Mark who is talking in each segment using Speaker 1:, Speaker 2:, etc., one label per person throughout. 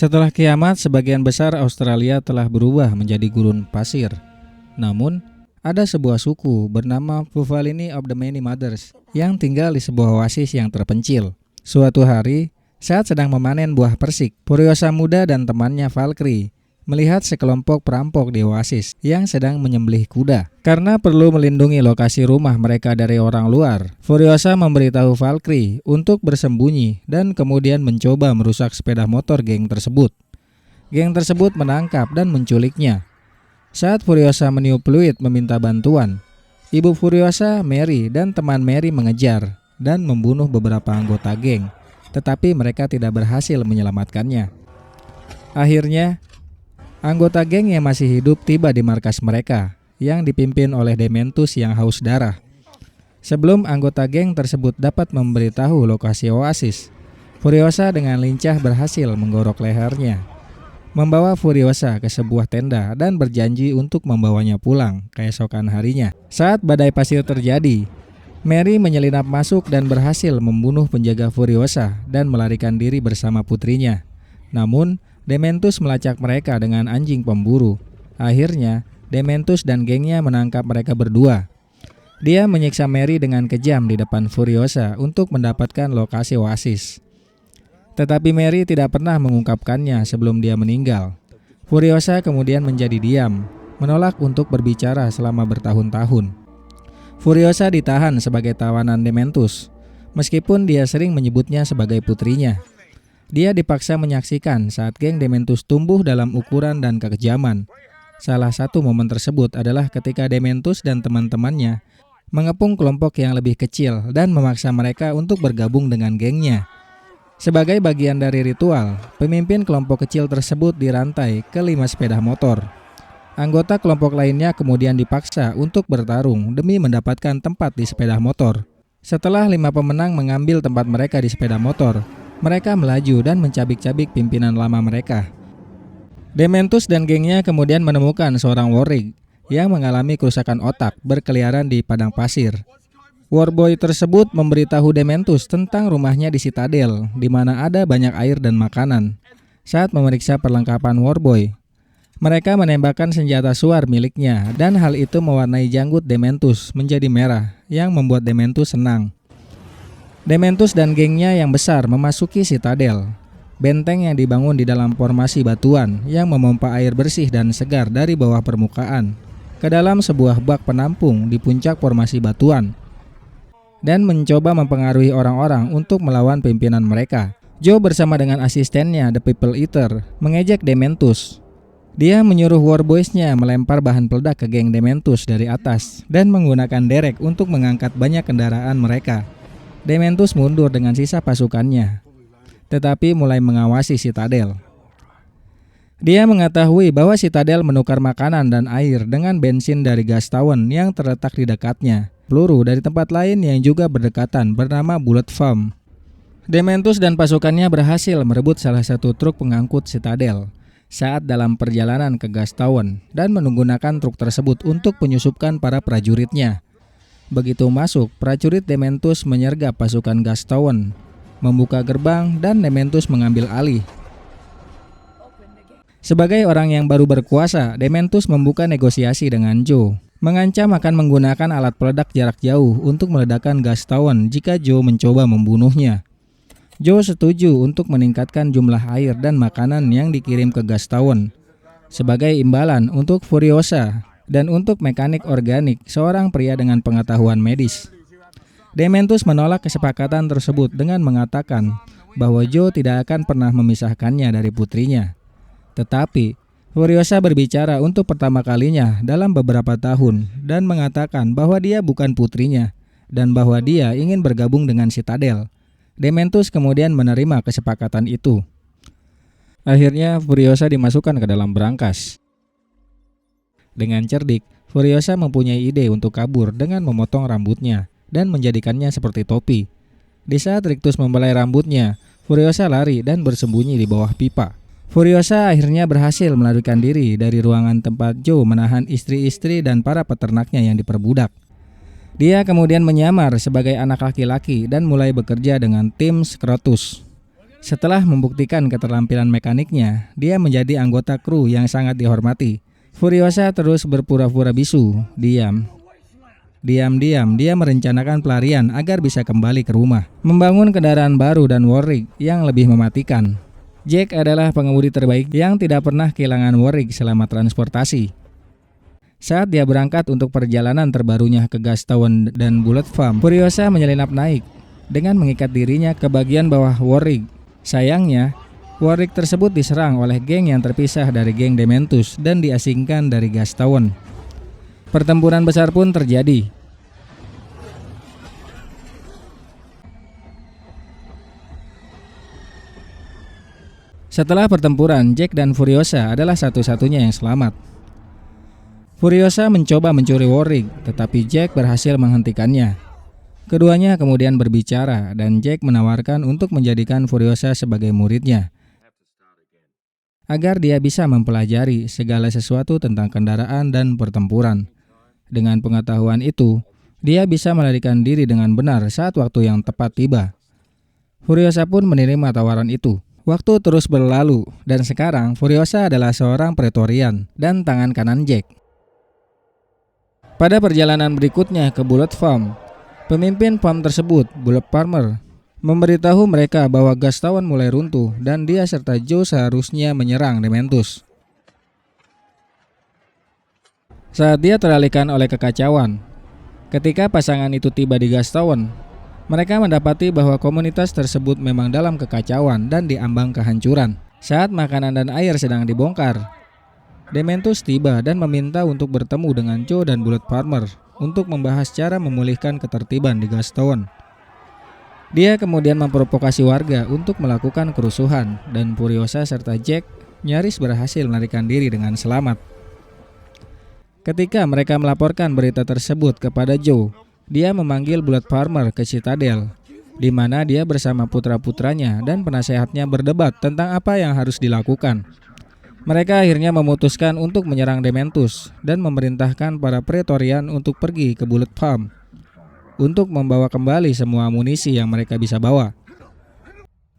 Speaker 1: Setelah kiamat, sebagian besar Australia telah berubah menjadi gurun pasir. Namun, ada sebuah suku bernama Pufalini of the Many Mothers yang tinggal di sebuah oasis yang terpencil. Suatu hari, saat sedang memanen buah persik, Furiosa muda dan temannya Valkyrie melihat sekelompok perampok di oasis yang sedang menyembelih kuda. Karena perlu melindungi lokasi rumah mereka dari orang luar, Furiosa memberitahu Valkyrie untuk bersembunyi dan kemudian mencoba merusak sepeda motor geng tersebut. Geng tersebut menangkap dan menculiknya. Saat Furiosa meniup peluit meminta bantuan, ibu Furiosa, Mary, dan teman Mary mengejar dan membunuh beberapa anggota geng, tetapi mereka tidak berhasil menyelamatkannya. Akhirnya, anggota geng yang masih hidup tiba di markas mereka, yang dipimpin oleh Dementus yang haus darah. Sebelum anggota geng tersebut dapat memberitahu lokasi oasis, Furiosa dengan lincah berhasil menggorok lehernya, membawa Furiosa ke sebuah tenda dan berjanji untuk membawanya pulang keesokan harinya. Saat badai pasir terjadi, Mary menyelinap masuk dan berhasil membunuh penjaga Furiosa dan melarikan diri bersama putrinya. Namun, Dementus melacak mereka dengan anjing pemburu. Akhirnya, Dementus dan gengnya menangkap mereka berdua. Dia menyiksa Mary dengan kejam di depan Furiosa untuk mendapatkan lokasi oasis. Tetapi Mary tidak pernah mengungkapkannya sebelum dia meninggal. Furiosa kemudian menjadi diam, menolak untuk berbicara selama bertahun-tahun. Furiosa ditahan sebagai tawanan Dementus, meskipun dia sering menyebutnya sebagai putrinya. Dia dipaksa menyaksikan saat geng Dementus tumbuh dalam ukuran dan kekejaman. Salah satu momen tersebut adalah ketika Dementus dan teman-temannya mengepung kelompok yang lebih kecil dan memaksa mereka untuk bergabung dengan gengnya. Sebagai bagian dari ritual, pemimpin kelompok kecil tersebut dirantai ke 5 sepeda motor. Anggota kelompok lainnya kemudian dipaksa untuk bertarung demi mendapatkan tempat di sepeda motor. Setelah 5 pemenang mengambil tempat mereka di sepeda motor, mereka melaju dan mencabik-cabik pimpinan lama mereka. Dementus dan gengnya kemudian menemukan seorang warrig yang mengalami kerusakan otak berkeliaran di padang pasir. Warboy tersebut memberitahu Dementus tentang rumahnya di Citadel, di mana ada banyak air dan makanan. Saat memeriksa perlengkapan Warboy, mereka menembakkan senjata suar miliknya dan hal itu mewarnai janggut Dementus menjadi merah yang membuat Dementus senang. Dementus dan gengnya yang besar memasuki Citadel, benteng yang dibangun di dalam formasi batuan yang memompa air bersih dan segar dari bawah permukaan ke dalam sebuah bak penampung di puncak formasi batuan, dan mencoba mempengaruhi orang-orang untuk melawan pimpinan mereka. Joe bersama dengan asistennya The People Eater mengejek Dementus. Dia menyuruh Warboys-nya melempar bahan peledak ke geng Dementus dari atas dan menggunakan derek untuk mengangkat banyak kendaraan mereka. Dementus mundur dengan sisa pasukannya, tetapi mulai mengawasi Citadel. Dia mengetahui bahwa Citadel menukar makanan dan air dengan bensin dari gas tawon yang terletak di dekatnya, peluru dari tempat lain yang juga berdekatan bernama Bullet Farm. Dementus dan pasukannya berhasil merebut salah satu truk pengangkut Citadel saat dalam perjalanan ke gas tawon dan menggunakan truk tersebut untuk menyusupkan para prajuritnya. Begitu masuk, prajurit Dementus menyergap pasukan gas tawon, membuka gerbang, dan Dementus mengambil alih. Sebagai orang yang baru berkuasa, Dementus membuka negosiasi dengan Joe, mengancam akan menggunakan alat peledak jarak jauh untuk meledakkan gas tawon jika Joe mencoba membunuhnya. Joe setuju untuk meningkatkan jumlah air dan makanan yang dikirim ke gas tawon sebagai imbalan untuk Furiosa dan untuk mekanik organik, seorang pria dengan pengetahuan medis. Dementus menolak kesepakatan tersebut dengan mengatakan bahwa Joe tidak akan pernah memisahkannya dari putrinya. Tetapi, Furiosa berbicara untuk pertama kalinya dalam beberapa tahun dan mengatakan bahwa dia bukan putrinya dan bahwa dia ingin bergabung dengan Citadel. Dementus kemudian menerima kesepakatan itu. Akhirnya, Furiosa dimasukkan ke dalam berangkas. Dengan cerdik, Furiosa mempunyai ide untuk kabur dengan memotong rambutnya dan menjadikannya seperti topi. Di saat Rictus membelai rambutnya, Furiosa lari dan bersembunyi di bawah pipa. Furiosa akhirnya berhasil melarikan diri dari ruangan tempat Joe menahan istri-istri dan para peternaknya yang diperbudak. Dia kemudian menyamar sebagai anak laki-laki dan mulai bekerja dengan tim Scrotus. Setelah membuktikan keterampilan mekaniknya, dia menjadi anggota kru yang sangat dihormati. Furiosa terus berpura-pura bisu. Diam-diam dia merencanakan pelarian agar bisa kembali ke rumah, membangun kendaraan baru dan Warwick yang lebih mematikan. Jack adalah pengemudi terbaik yang tidak pernah kehilangan Warwick selama transportasi. Saat dia berangkat untuk perjalanan terbarunya ke Gastown dan Bullet Farm, Furiosa menyelinap naik dengan mengikat dirinya ke bagian bawah Warwick. Sayangnya, Warwick tersebut diserang oleh geng yang terpisah dari geng Dementus dan diasingkan dari Gastown. Pertempuran besar pun terjadi. Setelah pertempuran, Jack dan Furiosa adalah satu-satunya yang selamat. Furiosa mencoba mencuri Warwick, tetapi Jack berhasil menghentikannya. Keduanya kemudian berbicara dan Jack menawarkan untuk menjadikan Furiosa sebagai muridnya, agar dia bisa mempelajari segala sesuatu tentang kendaraan dan pertempuran. Dengan pengetahuan itu, dia bisa melarikan diri dengan benar saat waktu yang tepat tiba. Furiosa pun menerima tawaran itu. Waktu terus berlalu, dan sekarang Furiosa adalah seorang Praetorian dan tangan kanan Jack. Pada perjalanan berikutnya ke Bullet Farm, pemimpin farm tersebut, Bullet Farmer, memberitahu mereka bahwa Gastown mulai runtuh dan dia serta Joe seharusnya menyerang Dementus. Saat dia teralihkan oleh kekacauan, ketika pasangan itu tiba di Gastown, mereka mendapati bahwa komunitas tersebut memang dalam kekacauan dan diambang kehancuran. Saat makanan dan air sedang dibongkar, Dementus tiba dan meminta untuk bertemu dengan Joe dan Bullet Farmer untuk membahas cara memulihkan ketertiban di Gastown. Dia kemudian memprovokasi warga untuk melakukan kerusuhan dan Furiosa serta Jack nyaris berhasil melarikan diri dengan selamat. Ketika mereka melaporkan berita tersebut kepada Joe, dia memanggil Bullet Farmer ke Citadel, di mana dia bersama putra-putranya dan penasehatnya berdebat tentang apa yang harus dilakukan. Mereka akhirnya memutuskan untuk menyerang Dementus dan memerintahkan para Praetorian untuk pergi ke Bullet Farm untuk membawa kembali semua amunisi yang mereka bisa bawa.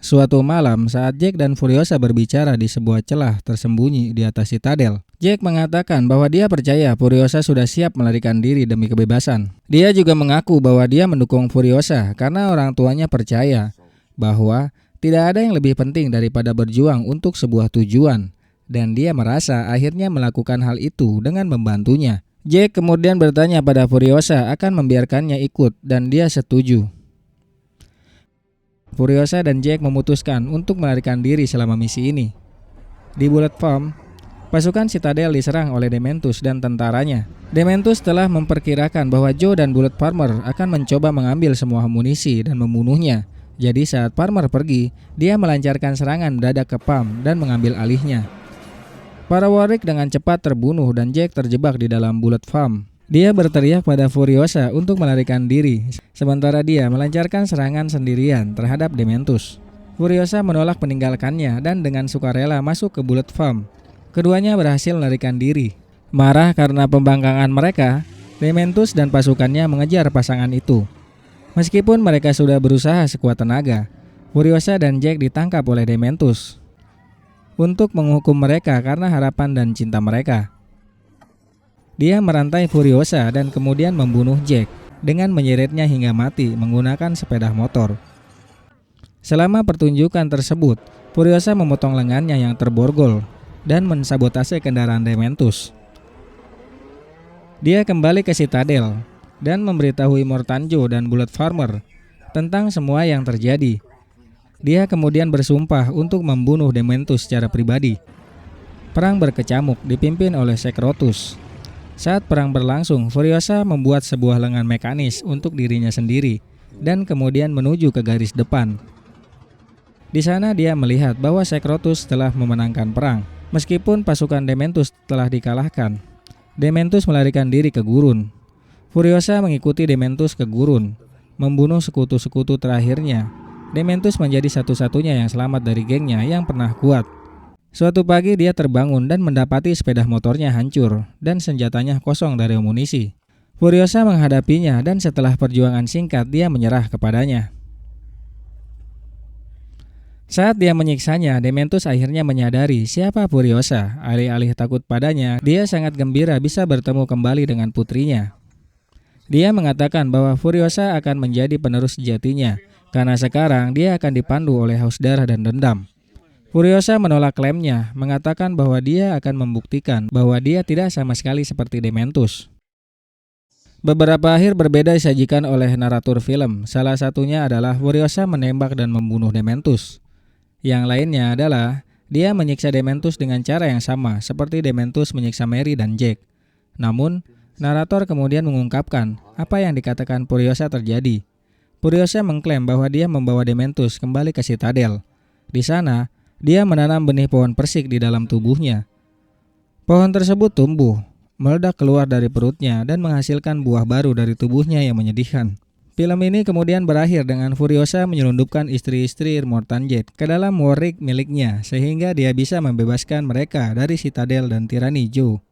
Speaker 1: Suatu malam saat Jack dan Furiosa berbicara di sebuah celah tersembunyi di atas Citadel, Jack mengatakan bahwa dia percaya Furiosa sudah siap melarikan diri demi kebebasan. Dia juga mengaku bahwa dia mendukung Furiosa karena orang tuanya percaya bahwa tidak ada yang lebih penting daripada berjuang untuk sebuah tujuan, dan dia merasa akhirnya melakukan hal itu dengan membantunya. Jack kemudian bertanya pada Furiosa akan membiarkannya ikut dan dia setuju. Furiosa dan Jack memutuskan untuk melarikan diri selama misi ini. Di Bullet Farm, pasukan Citadel diserang oleh Dementus dan tentaranya. Dementus telah memperkirakan bahwa Joe dan Bullet Farmer akan mencoba mengambil semua amunisi dan membunuhnya. Jadi saat Farmer pergi, dia melancarkan serangan mendadak ke farm dan mengambil alihnya. Para Warwick dengan cepat terbunuh dan Jack terjebak di dalam Bullet Farm. Dia berteriak pada Furiosa untuk melarikan diri, sementara dia melancarkan serangan sendirian terhadap Dementus. Furiosa menolak meninggalkannya dan dengan sukarela masuk ke Bullet Farm. Keduanya berhasil melarikan diri. Marah karena pembangkangan mereka, Dementus dan pasukannya mengejar pasangan itu. Meskipun mereka sudah berusaha sekuat tenaga, Furiosa dan Jack ditangkap oleh Dementus untuk menghukum mereka karena harapan dan cinta mereka. Dia merantai Furiosa dan kemudian membunuh Jack dengan menyeretnya hingga mati menggunakan sepeda motor. Selama pertunjukan tersebut, Furiosa memotong lengannya yang terborgol dan mensabotase kendaraan Dementus. Dia kembali ke Citadel dan memberitahu Immortanjo dan Bullet Farmer tentang semua yang terjadi. Dia kemudian bersumpah untuk membunuh Dementus secara pribadi. Perang berkecamuk dipimpin oleh Sekrotus. Saat perang berlangsung, Furiosa membuat sebuah lengan mekanis untuk dirinya sendiri dan kemudian menuju ke garis depan. Di sana dia melihat bahwa Sekrotus telah memenangkan perang. Meskipun pasukan Dementus telah dikalahkan, Dementus melarikan diri ke gurun. Furiosa mengikuti Dementus ke gurun, membunuh sekutu-sekutu terakhirnya. Dementus menjadi satu-satunya yang selamat dari gengnya yang pernah kuat. Suatu pagi dia terbangun dan mendapati sepeda motornya hancur dan senjatanya kosong dari amunisi. Furiosa menghadapinya dan setelah perjuangan singkat dia menyerah kepadanya. Saat dia menyiksanya, Dementus akhirnya menyadari siapa Furiosa. Alih-alih takut padanya, dia sangat gembira bisa bertemu kembali dengan putrinya. Dia mengatakan bahwa Furiosa akan menjadi penerus sejatinya, karena sekarang dia akan dipandu oleh haus darah dan dendam. Furiosa menolak klaimnya, mengatakan bahwa dia akan membuktikan bahwa dia tidak sama sekali seperti Dementus. Beberapa akhir berbeda disajikan oleh naratur film. Salah satunya adalah Furiosa menembak dan membunuh Dementus. Yang lainnya adalah dia menyiksa Dementus dengan cara yang sama seperti Dementus menyiksa Mary dan Jack. Namun, narator kemudian mengungkapkan apa yang dikatakan Furiosa terjadi. Furiosa mengklaim bahwa dia membawa Dementus kembali ke Citadel. Di sana, dia menanam benih pohon persik di dalam tubuhnya. Pohon tersebut tumbuh, meledak keluar dari perutnya dan menghasilkan buah baru dari tubuhnya yang menyedihkan. Film ini kemudian berakhir dengan Furiosa menyelundupkan istri-istri Immortan Jet ke dalam warrig miliknya sehingga dia bisa membebaskan mereka dari Citadel dan tirani Joe.